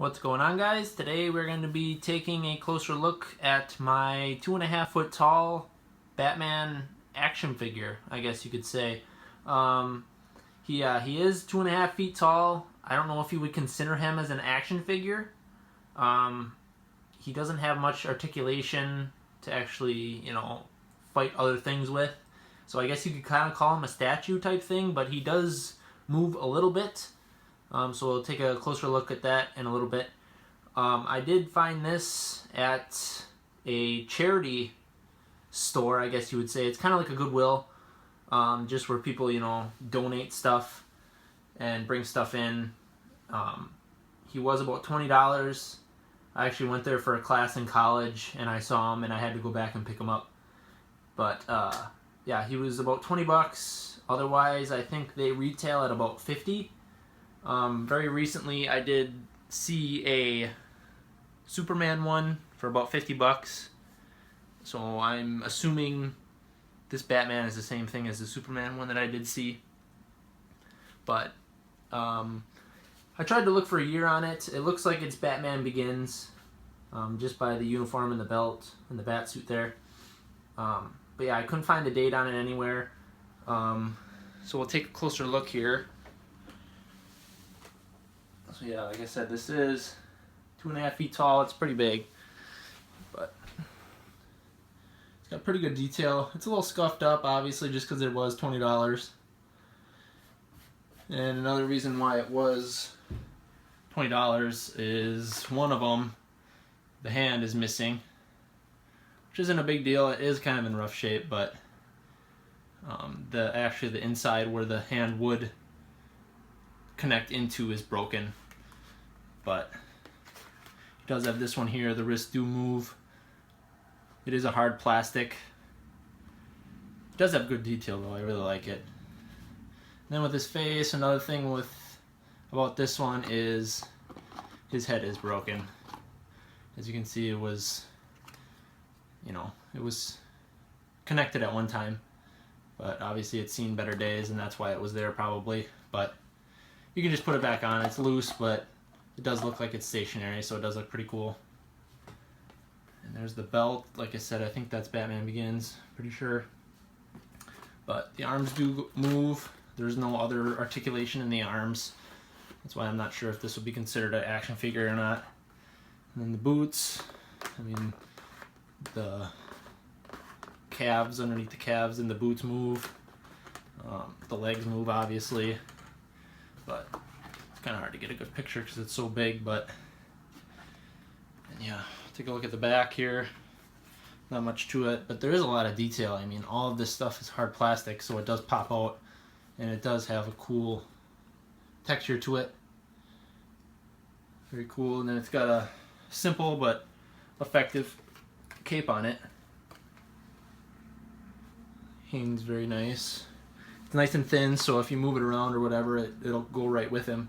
What's going on, guys? Today we're going to be taking a closer look at my 2.5 foot tall Batman action figure, I guess you could say. He is 2.5 feet tall. I don't know if you would consider him as an action figure. He doesn't have much articulation to actually, fight other things with. So I guess you could kind of call him a statue type thing, but he does move a little bit. So we'll take a closer look at that in a little bit. I did find this at a charity store, I guess you would say. It's kind of like a Goodwill, just where people, donate stuff and bring stuff in. He was about $20. I actually went there for a class in college, and I saw him, and I had to go back and pick him up. But, yeah, he was about $20. Otherwise, I think they retail at about $50. Very recently I did see a Superman one for about $50, so I'm assuming this Batman is the same thing as the Superman one that I did see. But I tried to look for a year on it. It looks like it's Batman Begins, just by the uniform and the belt and the bat suit there. But yeah, I couldn't find the date on it anywhere. So we'll take a closer look here. So yeah, like I said, this is 2.5 feet tall. It's pretty big, but it's got pretty good detail. It's a little scuffed up, obviously, just because it was $20. And another reason why it was $20 is one of them, the hand is missing, which isn't a big deal. It is kind of in rough shape, but the inside where the hand would connect into is broken. But it does have this one here. The wrists do move. It is a hard plastic. It does have good detail though. I really like it. And then with his face, another thing about this one is his head is broken. As you can see, it was connected at one time, but obviously it's seen better days, and that's why it was there probably. But you can just put it back on. It's loose, but it does look like it's stationary, so it does look pretty cool. And there's the belt. Like I said, I think that's Batman Begins, pretty sure. But the arms do move. There's no other articulation in the arms. That's why I'm not sure if this would be considered an action figure or not. And then the boots, the calves, underneath the calves and the boots move. The legs move, obviously. But it's kind of hard to get a good picture because it's so big. But and yeah, take a look at the back here. Not much to it, but there is a lot of detail. All of this stuff is hard plastic, so it does pop out, and it does have a cool texture to it. Very cool. And then it's got a simple but effective cape on it. Hangs very nice. It's nice and thin, so if you move it around or whatever, it'll go right with him.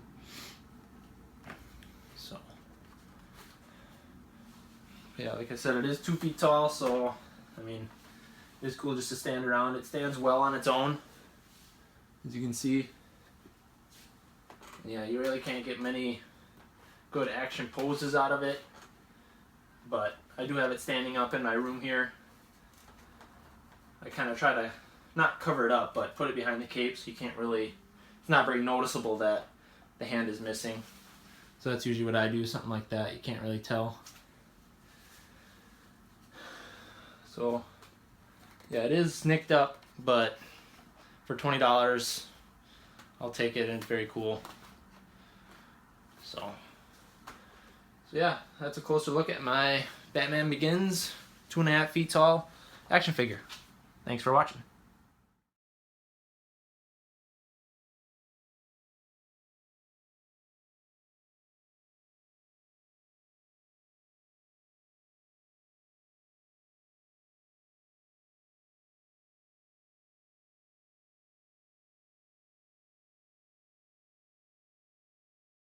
So, yeah, like I said, it is 2 feet tall, so, it's cool just to stand around. It stands well on its own, as you can see. Yeah, you really can't get many good action poses out of it, but I do have it standing up in my room here. I kind of try to not cover it up, but put it behind the cape so you can't really, it's not very noticeable that the hand is missing. So that's usually what I do, something like that. You can't really tell. So, yeah, it is nicked up, but for $20, I'll take it, and it's very cool. So yeah, that's a closer look at my Batman Begins 2.5 feet tall action figure. Thanks for watching.